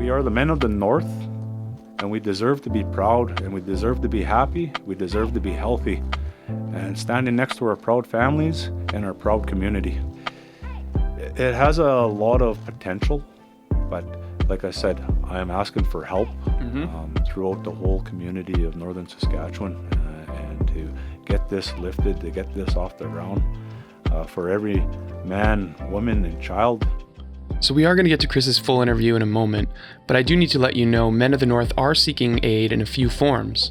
We are the men of the North, and we deserve to be proud, and we deserve to be happy, we deserve to be healthy, and standing next to our proud families and our proud community. It has a lot of potential, but like I said, I am asking for help throughout the whole community of Northern Saskatchewan and to get this lifted, to get this off the ground for every man, woman, and child. So we are going to get to Chris's full interview in a moment, but I do need to let you know Men of the North are seeking aid in a few forms.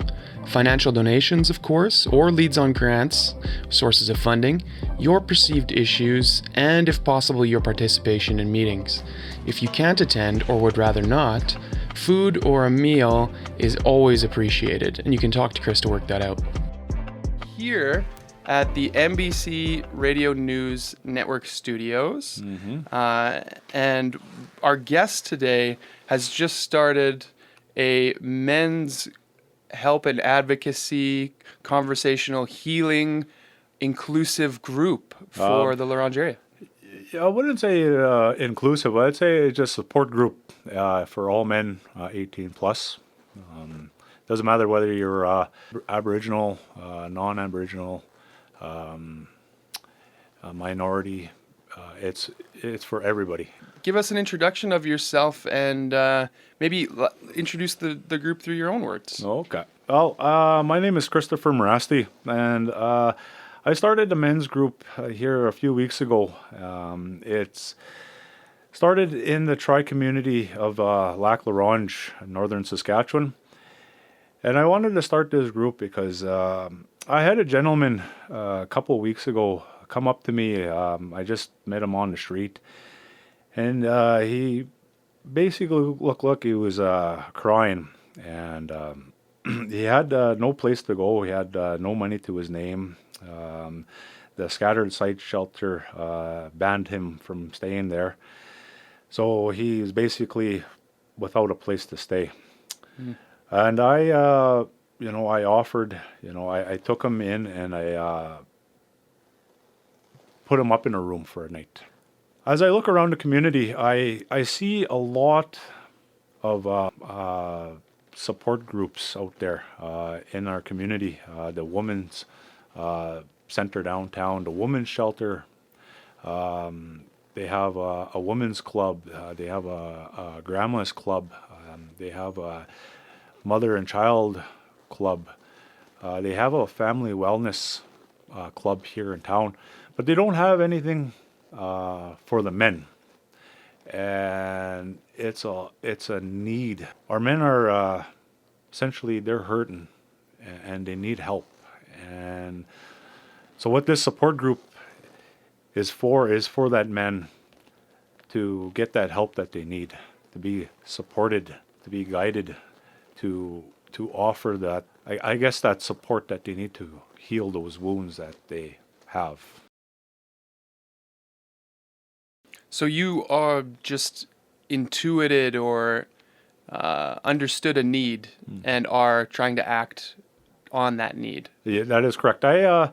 Financial donations, of course, or leads on grants, sources of funding, your perceived issues, and if possible, your participation in meetings. If you can't attend or would rather not, food or a meal is always appreciated, and you can talk to Chris to work that out. Here at the NBC Radio News Network studios, and our guest today has just started a men's help and advocacy, conversational healing, inclusive group for the Ronge area. I wouldn't say inclusive. I'd say just support group for all men 18 plus. Doesn't matter whether you're Aboriginal, non-Aboriginal, minority. It's for everybody. Give us an introduction of yourself and maybe introduce the group through your own words. Okay. Well, my name is Christopher Merasty, and I started the men's group here a few weeks ago. It's started in the tri-community of Lac La Ronge, Northern Saskatchewan. And I wanted to start this group because I had a gentleman a couple of weeks ago come up to me. I just met him on the street. And he basically looked like he was crying. And he had no place to go. He had no money to his name. The Scattered Site Shelter banned him from staying there. So he's basically without a place to stay. And I offered, I took him in and I put him up in a room for a night. As I look around the community, I see a lot of support groups out there in our community. The Women's Center downtown, the Women's Shelter. They have a women's club. They have a grandma's club. They have a mother and child club. They have a family wellness club here in town, but they don't have anything for the men. And it's a need. Our men are essentially, they're hurting and they need help. And so what this support group is for that men to get that help that they need, to be supported, to be guided, to offer that, I guess, that support that they need to heal those wounds that they have. So you are just intuited or understood a need and are trying to act on that need. Yeah, that is correct. I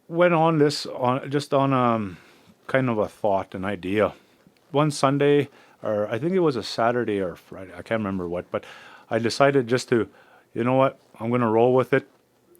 went on this on kind of a thought, an idea. One Sunday, or I think it was a Saturday or Friday, I can't remember what, but I decided just to, you know what, I'm going to roll with it.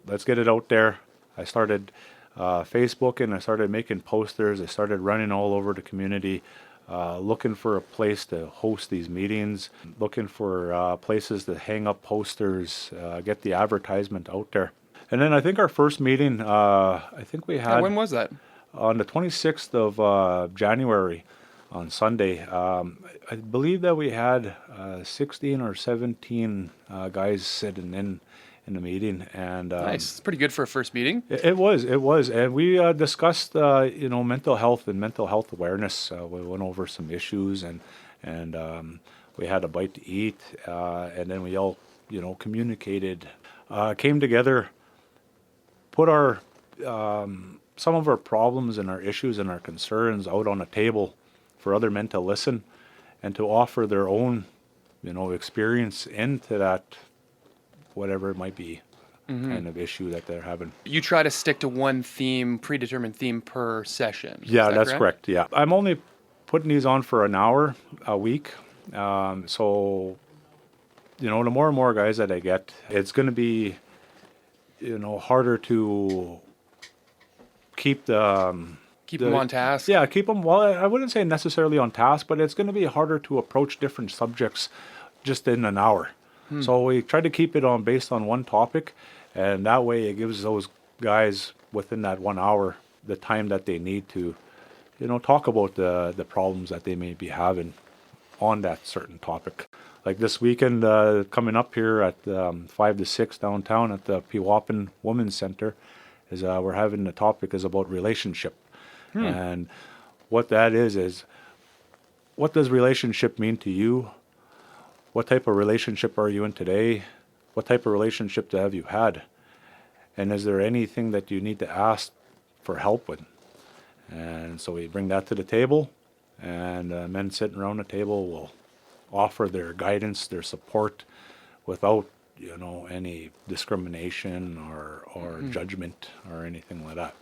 Let's get it out there. I started Facebook and I started making posters. I started running all over the community, looking for a place to host these meetings, looking for places to hang up posters, get the advertisement out there. And then I think our first meeting, I think we had... when was that? On the 26th of January, on Sunday. I believe that we had 16 or 17 guys sitting in the meeting, and nice. It's pretty good for a first meeting. It was, and we discussed mental health and mental health awareness. We went over some issues, and we had a bite to eat, and then we all communicated, came together, put our some of our problems and our issues and our concerns out on a table for other men to listen and to offer their own, experience into that, whatever it might be, kind of issue that they're having. You try to stick to one theme, predetermined theme per session. Yeah, that's correct? Yeah. I'm only putting these on for an hour a week. So, the more and more guys that I get, it's going to be, harder to keep Keep them on task. yeah, keep them, well, I wouldn't say necessarily on task, but it's going to be harder to approach different subjects just in an hour. So we try to keep it based on one topic, and that way it gives those guys within that 1 hour the time that they need to, talk about the problems that they may be having on that certain topic. Like this weekend coming up here at 5 to 6 downtown at the Pewaupin Women's Center, is we're having the topic is about relationship. And what that is what does relationship mean to you? What type of relationship are you in today? What type of relationship have you had? And is there anything that you need to ask for help with? And so we bring that to the table, and men sitting around the table will offer their guidance, their support, without any discrimination or judgment or anything like that.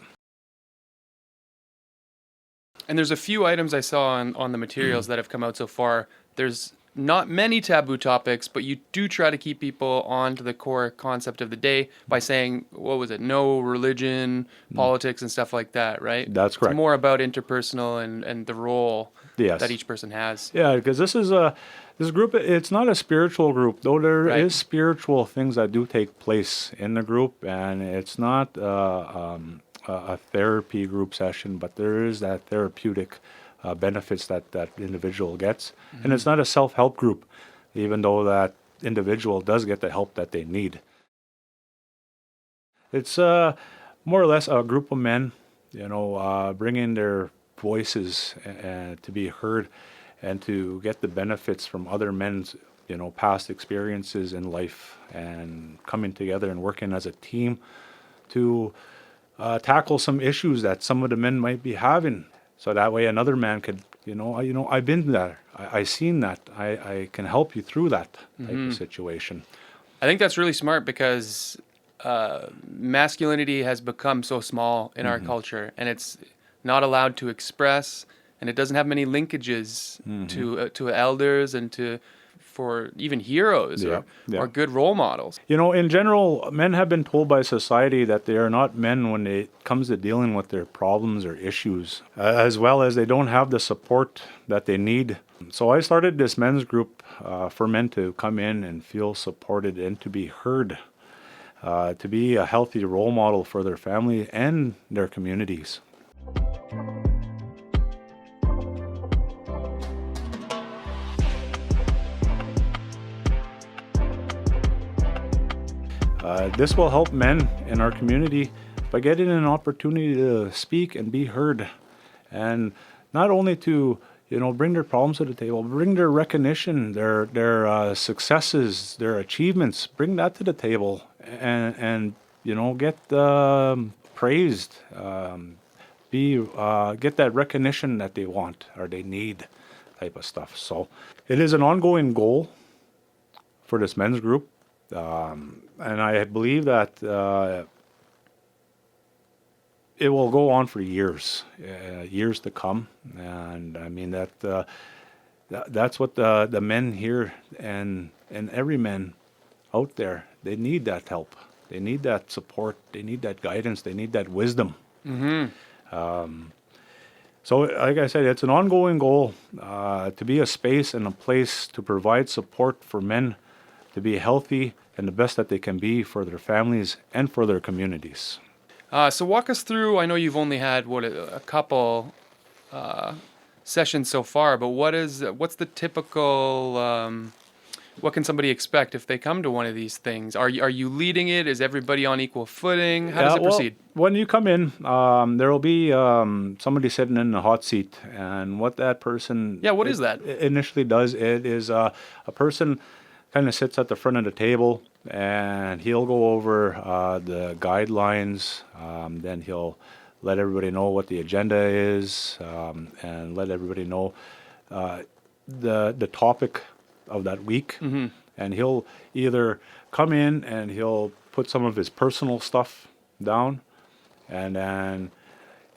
And there's a few items I saw on the materials that have come out so far. There's not many taboo topics, but you do try to keep people on to the core concept of the day by saying, what was it, no religion, politics, and stuff like that, right? That's correct. It's more about interpersonal and the role Yes. that each person has. Yeah, because this group, it's not a spiritual group, though there Right. is spiritual things that do take place in the group, and it's not a therapy group session, but there is that therapeutic benefits that individual gets. And it's not a self-help group, even though that individual does get the help that they need. It's more or less a group of men, bringing their voices to be heard and to get the benefits from other men's, past experiences in life, and coming together and working as a team to tackle some issues that some of the men might be having. So that way another man could, I've been there. I seen that. I can help you through that type of situation. I think that's really smart because masculinity has become so small in our culture, and it's not allowed to express, and it doesn't have many linkages to elders and for even heroes or good role models. In general, men have been told by society that they are not men when it comes to dealing with their problems or issues, as well as they don't have the support that they need. So I started this men's group for men to come in and feel supported and to be heard, to be a healthy role model for their family and their communities. This will help men in our community by getting an opportunity to speak and be heard, and not only to bring their problems to the table, bring their recognition, their successes, their achievements, bring that to the table, and get praised, get that recognition that they want or they need, type of stuff. So it is an ongoing goal for this men's group. And I believe that it will go on for years to come. And I mean that's what the men here and every man out there, they need that help. They need that support. They need that guidance. They need that wisdom. So like I said, it's an ongoing goal to be a space and a place to provide support for men to be healthy and the best that they can be for their families and for their communities. So walk us through, I know you've only had, a couple sessions so far, but what's the typical, what can somebody expect if they come to one of these things? Are you leading it? Is everybody on equal footing? How does it proceed? When you come in, there will be somebody sitting in the hot seat, and what that person what is that? Initially does, it is a person kind of sits at the front of the table, and he'll go over the guidelines. Then he'll let everybody know what the agenda is, and let everybody know the topic of that week. And he'll either come in and he'll put some of his personal stuff down, and then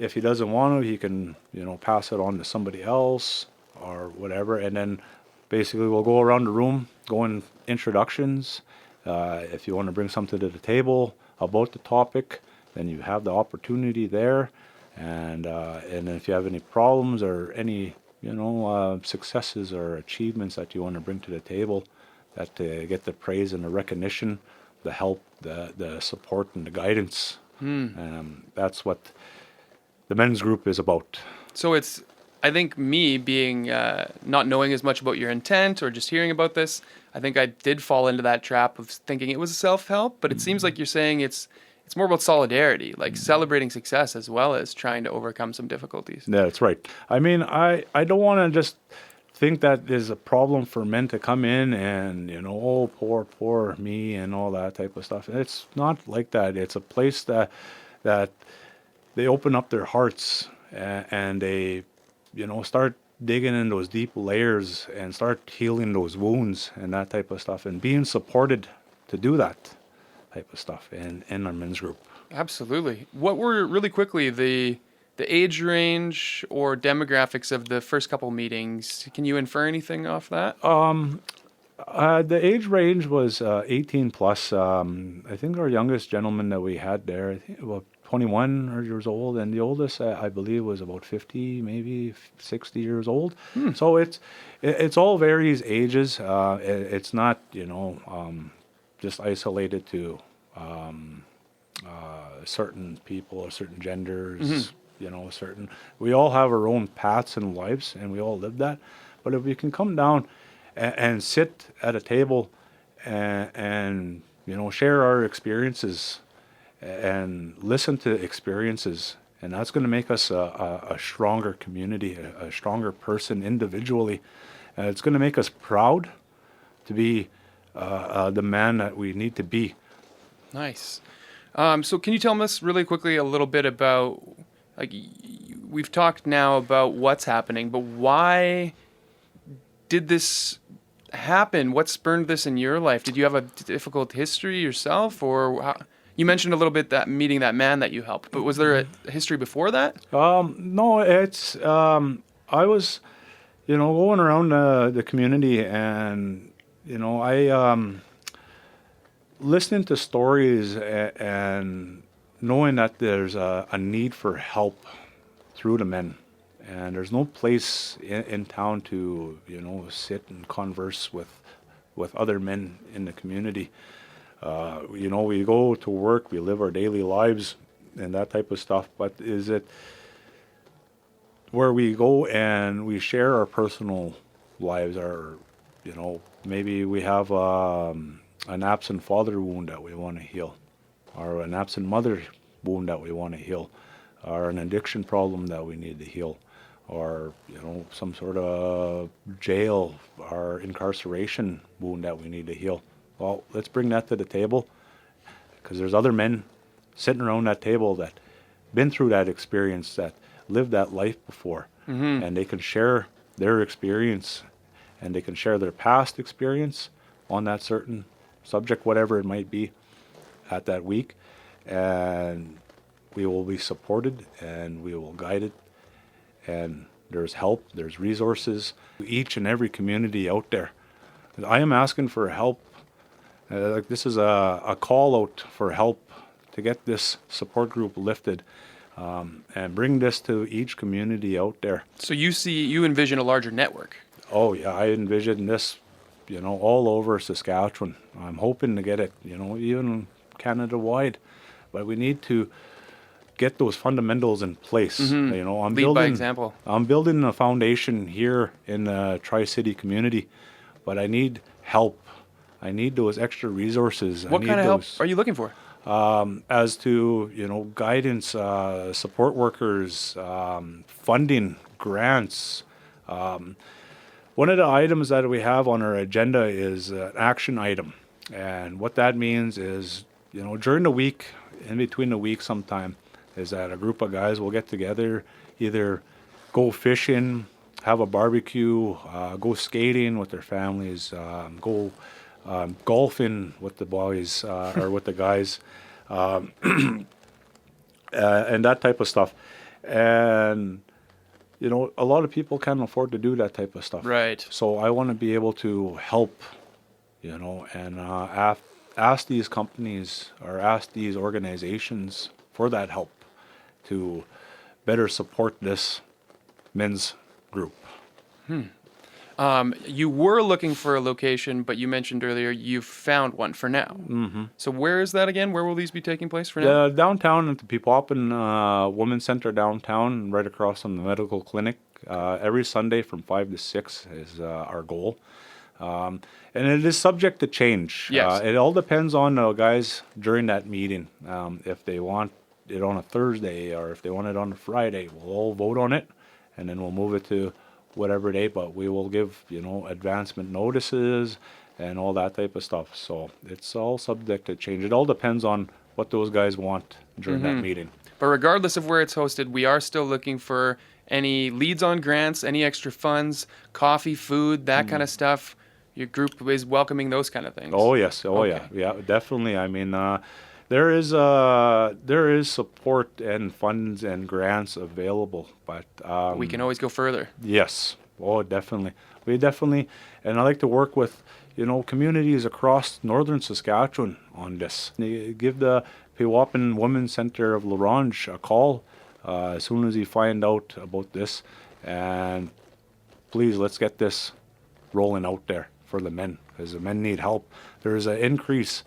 if he doesn't want to, he can pass it on to somebody else or whatever. And then basically we'll go around the room, go in introductions. If you want to bring something to the table about the topic, then you have the opportunity there. And if you have any problems or any successes or achievements that you want to bring to the table, that get the praise and the recognition, the help, the support and the guidance. That's what the men's group is about. So it's, I think me being not knowing as much about your intent or just hearing about this, I think I did fall into that trap of thinking it was self-help, but it seems like you're saying it's more about solidarity, like celebrating success as well as trying to overcome some difficulties. Yeah, that's right. I mean, I don't want to just think that there's a problem for men to come in and, oh, poor me and all that type of stuff. It's not like that. It's a place that they open up their hearts and they, start digging in those deep layers and start healing those wounds and that type of stuff and being supported to do that type of stuff in our men's group. Absolutely. What were, really quickly, the age range or demographics of the first couple meetings? Can you infer anything off that? The age range was 18 plus. I think our youngest gentleman that we had there, I think about 21 years old, and the oldest, I believe, was about 50, maybe 60 years old. So it's all varies ages. It's not, just isolated to certain people or certain genders. We all have our own paths in lives, and we all live that. But if we can come down and sit at a table and share our experiences and listen to experiences, and that's going to make us a stronger community, a stronger person individually. And it's going to make us proud to be the man that we need to be. Nice. So can you tell us really quickly a little bit about, we've talked now about what's happening, but why did this happen? What spurned this in your life? Did you have a difficult history yourself, or how? You mentioned a little bit that meeting that man that you helped, but was there a history before that? No, it's I was, going around the community, and I listening to stories and knowing that there's a need for help through the men, and there's no place in town to sit and converse with other men in the community. We go to work, we live our daily lives and that type of stuff, but is it where we go and we share our personal lives, our, maybe we have an absent father wound that we want to heal, or an absent mother wound that we want to heal, or an addiction problem that we need to heal, or, some sort of jail or incarceration wound that we need to heal. Well, let's bring that to the table, because there's other men sitting around that table that been through that experience, that lived that life before, and they can share their experience, and they can share their past experience on that certain subject, whatever it might be, at that week, and we will be supported and we will guide it, and there's help, there's resources, each and every community out there. I am asking for help. This is a call out for help to get this support group lifted, and bring this to each community out there. So you envision a larger network. Oh yeah, I envision this, all over Saskatchewan. I'm hoping to get it, even Canada wide, but we need to get those fundamentals in place. Lead by example. I'm building a foundation here in the Tri-City community, but I need help. I need those extra resources. What kind of help are you looking for? As to, guidance, support workers, funding, grants. One of the items that we have on our agenda is an action item. And what that means is, during the week, in between the week sometime, is that a group of guys will get together, either go fishing, have a barbecue, go skating with their families, go golfing with the boys or with the guys, and that type of stuff. And a lot of people can't afford to do that type of stuff. Right. So I want to be able to help, and ask these companies or ask these organizations for that help to better support this men's group. You were looking for a location, but you mentioned earlier you've found one for now. Mm-hmm. So where is that again? Where will these be taking place for now? Downtown at the Peepaupin Women's Center downtown, right across from the medical clinic. Every Sunday from 5 to 6 is our goal. And it is subject to change. Yes. It all depends on the guys during that meeting. If they want it on a Thursday or if they want it on a Friday, we'll all vote on it, and then we'll move it to whatever day. But we will give, advancement notices and all that type of stuff. So it's all subject to change. It all depends on what those guys want during that meeting. But regardless of where it's hosted, we are still looking for any leads on grants, any extra funds, coffee, food, that kind of stuff. Your group is welcoming those kind of things. Oh yes, yeah, definitely. I mean, there is support and funds and grants available, but We can always go further. yes, definitely. And I like to work with communities across northern Saskatchewan on this. Give the Peepaupin Women's Center of Ronge a call as soon as you find out about this, and please let's get this rolling out there for the men, because the men need help. There's an increase.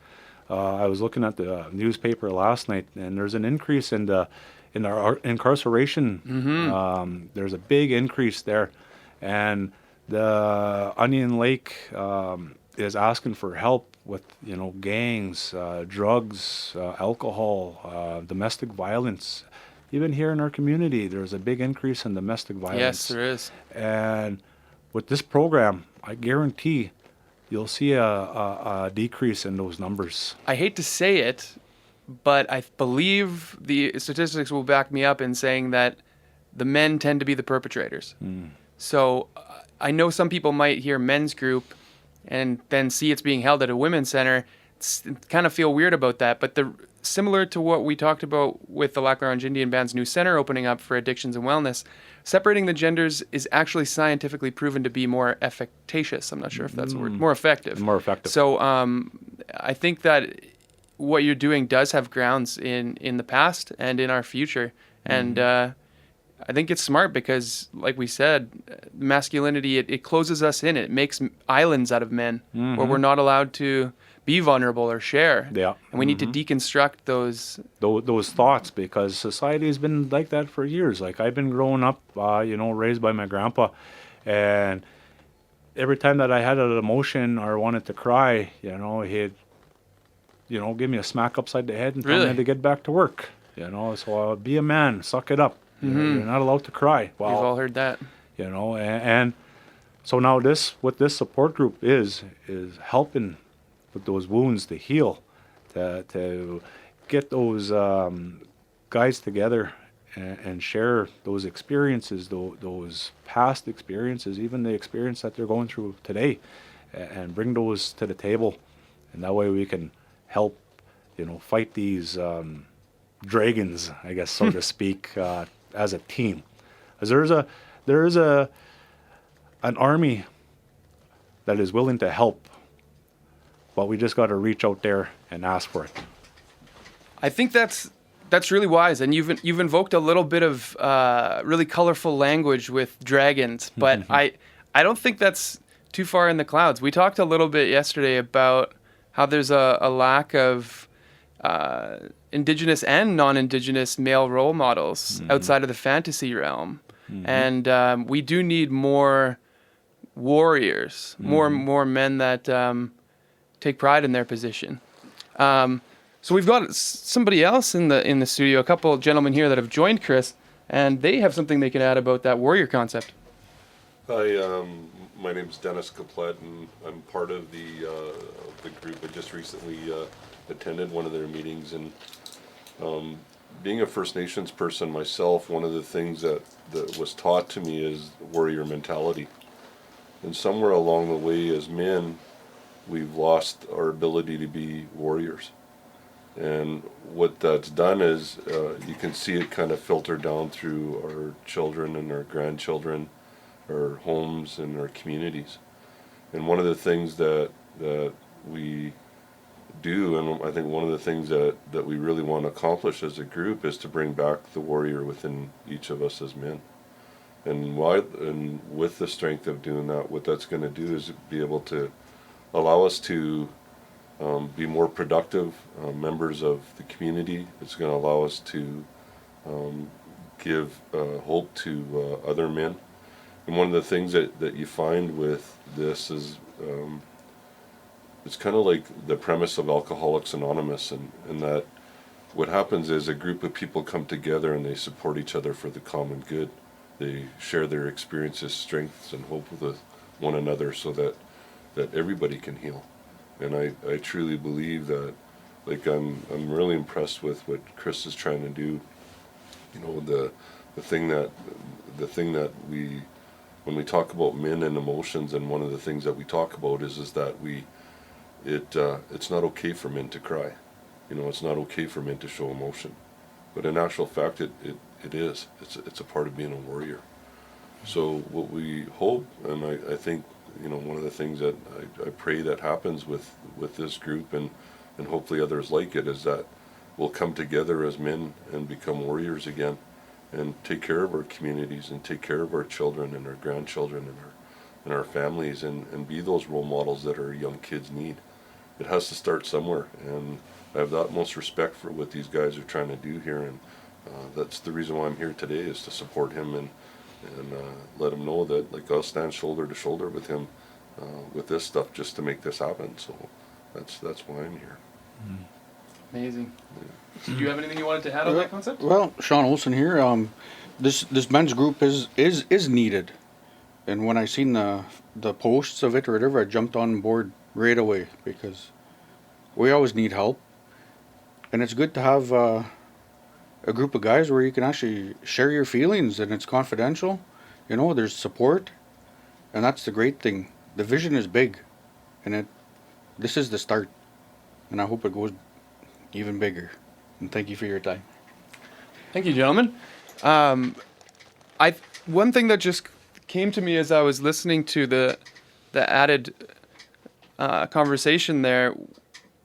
I was looking at the newspaper last night, and there's an increase in our incarceration. There's a big increase there, and the Onion Lake is asking for help with gangs, drugs, alcohol, domestic violence. Even here in our community, there's a big increase in domestic violence. Yes, there is. And with this program, I guarantee you'll see a decrease in those numbers. I hate to say it, but I believe the statistics will back me up in saying that the men tend to be the perpetrators. So I know some people might hear men's group and then see it's being held at a women's center, kind of feel weird about that. But similar to what we talked about with the Lac La Ronge Indian Band's new center opening up for addictions and wellness, separating the genders is actually scientifically proven to be more efficacious. I'm not sure if that's the word. More effective. More effective. So I think that what you're doing does have grounds in the past and in our future. And I think it's smart because, like we said, masculinity, it closes us in. It makes islands out of men where we're not allowed to be vulnerable or share. Yeah. And we need to deconstruct those thoughts, because society has been like that for years. Like I've been growing up, raised by my grandpa, and every time that I had an emotion or wanted to cry, he'd, give me a smack upside the head and tell me to get back to work. So be a man, suck it up. You're not allowed to cry. Well, We've all heard that. And so now what this support group is helping with those wounds to heal, to get those guys together and share those experiences, those past experiences, even the experience that they're going through today, and bring those to the table, and that way we can help, fight these dragons, I guess, so to speak, as a team. Because there is an army that is willing to help, but we just got to reach out there and ask for it. I think that's really wise, and you've invoked a little bit of really colorful language with dragons, but I don't think that's too far in the clouds. We talked a little bit yesterday about how there's a lack of Indigenous and non-Indigenous male role models outside of the fantasy realm, and we do need more warriors, more men that take pride in their position. So we've got somebody else in the studio, a couple of gentlemen here that have joined Chris, and they have something they can add about that warrior concept. Hi, my name's Dennis Caplet, and I'm part of the group. I just recently attended one of their meetings, and being a First Nations person myself, one of the things that was taught to me is warrior mentality. And somewhere along the way as men, we've lost our ability to be warriors. And what that's done is you can see it kind of filter down through our children and our grandchildren, our homes and our communities. And one of the things that we do, and I think one of the things that we really want to accomplish as a group, is to bring back the warrior within each of us as men. And with the strength of doing that, what that's going to do is be able to allow us to be more productive members of the community. It's going to allow us to give hope to other men. And one of the things that you find with this is it's kind of like the premise of Alcoholics Anonymous, and that what happens is a group of people come together and they support each other for the common good. They share their experiences, strengths, and hope with one another so that everybody can heal. And I truly believe that, like, I'm really impressed with what Chris is trying to do. You know, the thing that we, when we talk about men and emotions, and one of the things that we talk about is that it's not okay for men to cry. You know, it's not okay for men to show emotion. But in actual fact, it is. It's a part of being a warrior. So what we hope, and I think, you know, one of the things that I pray that happens with this group, and hopefully others like it, is that we'll come together as men and become warriors again, and take care of our communities and take care of our children and our grandchildren and our families, and be those role models that our young kids need. It has to start somewhere, and I have the utmost respect for what these guys are trying to do here, and that's the reason why I'm here today, is to support him and let him know that, like, I'll stand shoulder to shoulder with him with this stuff just to make this happen. So that's why I'm here. Amazing. Yeah. So do you have anything you wanted to add on that concept? Well, Sean Olson here. This men's group is needed, and when I seen the posts of it or whatever, I jumped on board right away, because we always need help, and it's good to have a group of guys where you can actually share your feelings and it's confidential. You know, there's support, and that's the great thing. The vision is big, and this is the start, and I hope it goes even bigger. And thank you for your time. Thank you, gentlemen. One thing that just came to me as I was listening to the added conversation there.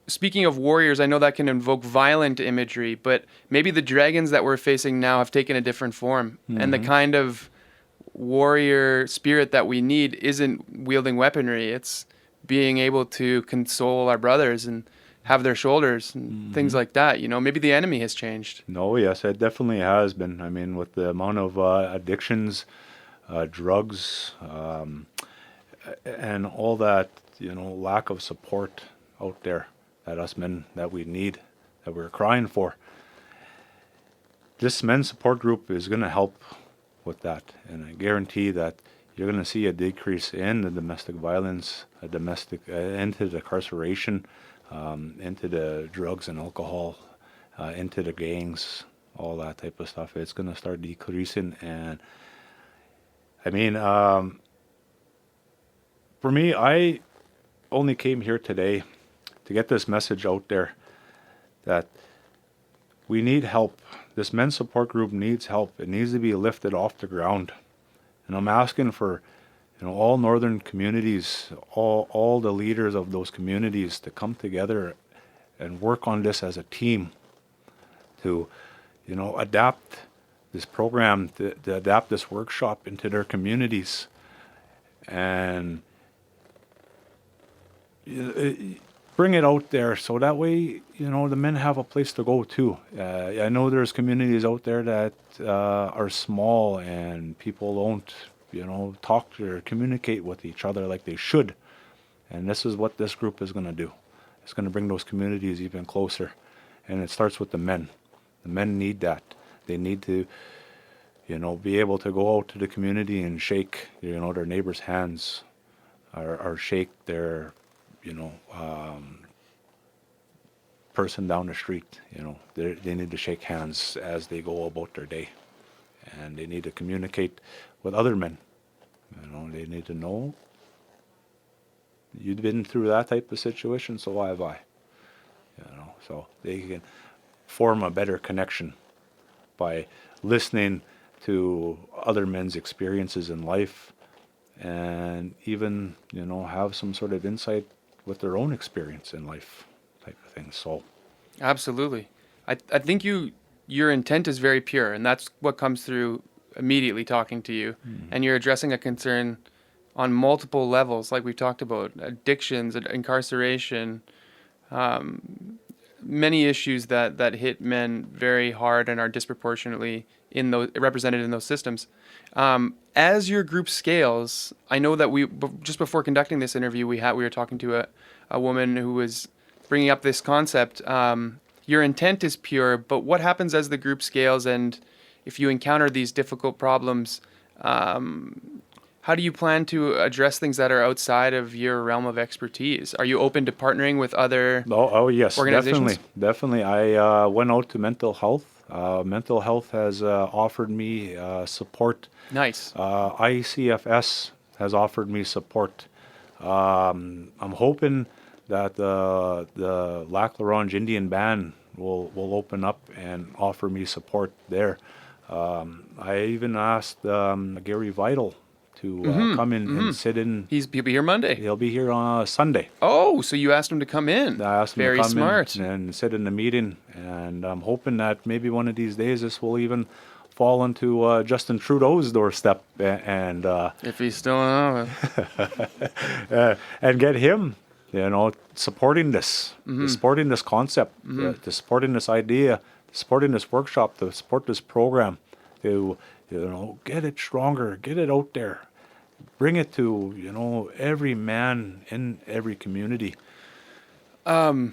Speaking of warriors, I know that can invoke violent imagery, but maybe the dragons that we're facing now have taken a different form. Mm-hmm. And the kind of warrior spirit that we need isn't wielding weaponry. It's being able to console our brothers and have their shoulders and things like that. You know, maybe the enemy has changed. No, yes, it definitely has been. I mean, with the amount of addictions, drugs, and all that, you know, lack of support out there that us men that we need, that we're crying for. This men's support group is going to help with that, and I guarantee that you're going to see a decrease in the domestic violence, into the incarceration, into the drugs and alcohol, into the gangs, all that type of stuff. It's going to start decreasing, and I mean, for me, I only came here today to get this message out there that we need help. This men's support group needs help. It needs to be lifted off the ground. And I'm asking for, you know, all northern communities, all the leaders of those communities to come together and work on this as a team to, you know, adapt this program, to adapt this workshop into their communities, and bring it out there so that way, you know, the men have a place to go too. I know there's communities out there that are small and people don't, you know, talk or communicate with each other like they should. And this is what this group is going to do. It's going to bring those communities even closer. And it starts with the men. The men need that. They need to, you know, be able to go out to the community and shake, you know, their neighbors' hands, or shake their, you know, person down the street. You know, they need to shake hands as they go about their day, and they need to communicate with other men. You know, they need to know you've been through that type of situation, so have I. You know, so they can form a better connection by listening to other men's experiences in life, and even, you know, have some sort of insight with their own experience in life, type of thing. So Absolutely. I think your intent is very pure, and that's what comes through immediately talking to you. And you're addressing a concern on multiple levels, like we've talked about: addictions, incarceration, many issues that hit men very hard and are disproportionately represented in those systems. As your group scales, I know that just before conducting this interview, we were talking to a woman who was bringing up this concept. Your intent is pure, but what happens as the group scales, and if you encounter these difficult problems, how do you plan to address things that are outside of your realm of expertise? Are you open to partnering with other yes, organizations? definitely. I went out to mental health. Mental health has offered me support. Nice. ICFS has offered me support. I'm hoping that the Lac La Ronge Indian Band will open up and offer me support there. I even asked Gary Vital to come in and sit in. He'll be here Monday. He'll be here on Sunday. Oh, so you asked him to come in. I asked him Very to come smart. in and sit in the meeting, and I'm hoping that maybe one of these days this will even fall into Justin Trudeau's doorstep and If he's still in office. and get him, you know, supporting this, supporting this concept, supporting this idea, supporting this workshop, to support this program, to, you know, get it stronger, get it out there, bring it to, you know, every man in every community. I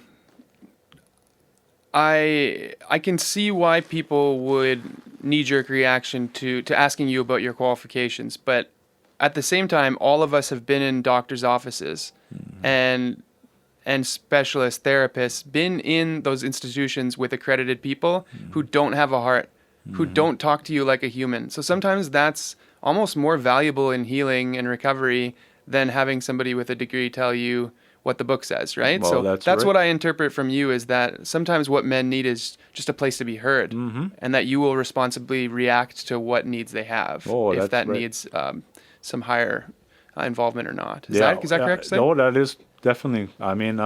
can see why people would knee-jerk reaction to asking you about your qualifications, but at the same time, all of us have been in doctors' offices and specialist therapists, been in those institutions with accredited people who don't have a heart, who don't talk to you like a human. So sometimes that's almost more valuable in healing and recovery than having somebody with a degree tell you what the book says, right? Well, So that's that's right. what I interpret from you, is that sometimes what men need is just a place to be heard, and that you will responsibly react to what needs they have, Oh, if that's that right. needs some higher involvement or not. Is that correct to say? No, that is definitely. I mean,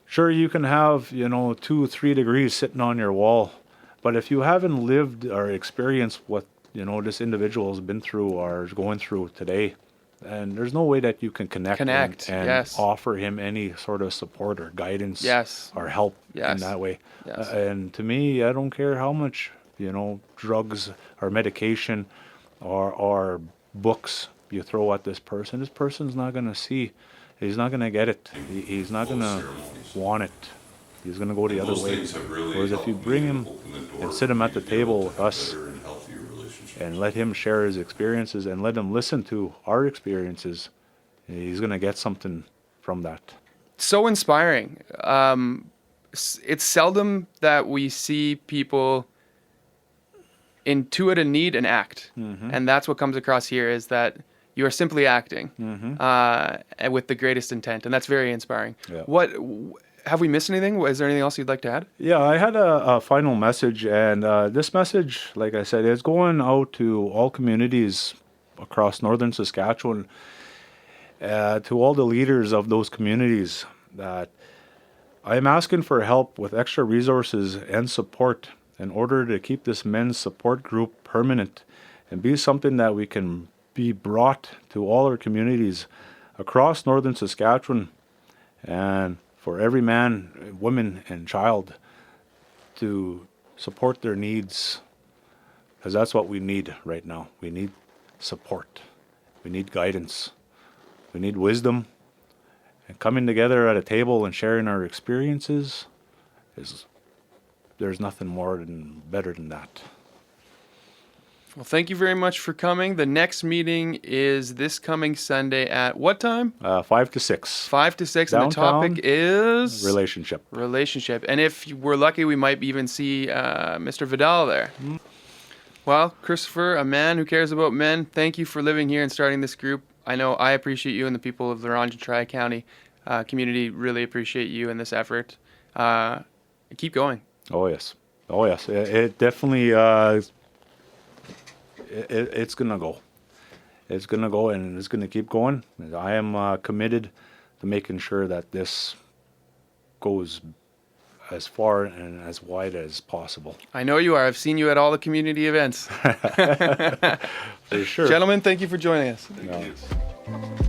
sure, you can have, you know, 2-3 degrees sitting on your wall, but if you haven't lived or experienced what, you know, this individual has been through or is going through today, and there's no way that you can connect and yes. offer him any sort of support or guidance Yes. or help in Yes. that way. Yes. And to me, I don't care how much, you know, drugs or medication or books you throw at this person. This person's not going to see. He's not going to get it. He's not going to want it. He's going to go the other way. Whereas if you bring him and sit him at the table with us and let him share his experiences and let him listen to our experiences, he's going to get something from that. So inspiring. It's seldom that we see people intuit a need and act. And that's what comes across here, is that you are simply acting and with the greatest intent. And that's very inspiring. Yeah. Have we missed anything? Is there anything else you'd like to add? Yeah, I had a final message, and this message, like I said, is going out to all communities across northern Saskatchewan, to all the leaders of those communities, that I am asking for help with extra resources and support in order to keep this men's support group permanent and be something that we can be brought to all our communities across northern Saskatchewan, and for every man, woman, and child to support their needs, because that's what we need right now. We need support. We need guidance. We need wisdom. And coming together at a table and sharing our experiences there's nothing better than that. Well, thank you very much for coming. The next meeting is this coming Sunday at what time? 5 to 6. 5 to 6, and the Downtown. topic is Relationship. And if we're lucky, we might even see Mr. Vidal there. Well, Christopher, a man who cares about men, thank you for living here and starting this group. I know I appreciate you, and the people of the Ronge and Tri-County community really appreciate you in this effort. Keep going. Oh yes, oh yes. It definitely it's gonna go. It's gonna go, and it's gonna keep going. I am committed to making sure that this goes as far and as wide as possible. I know you are. I've seen you at all the community events. For sure. Gentlemen, thank you for joining us. Thank you.